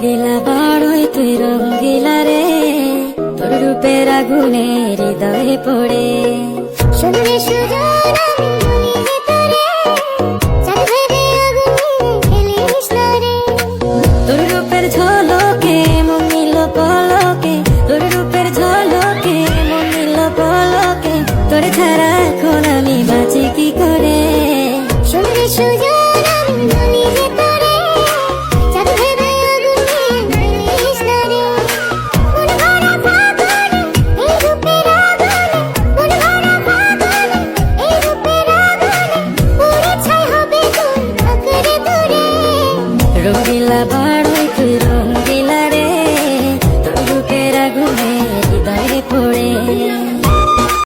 দিলা বড়ই তুই রঙ্গিলা রে, তোর রূপের আগুনে হৃদয়ে পড়ে। শুনলে সুজন আমি বলি তোরে, চাঁদ ভেবে আগুনে খেলিস না রে। তোর রূপের ঝলক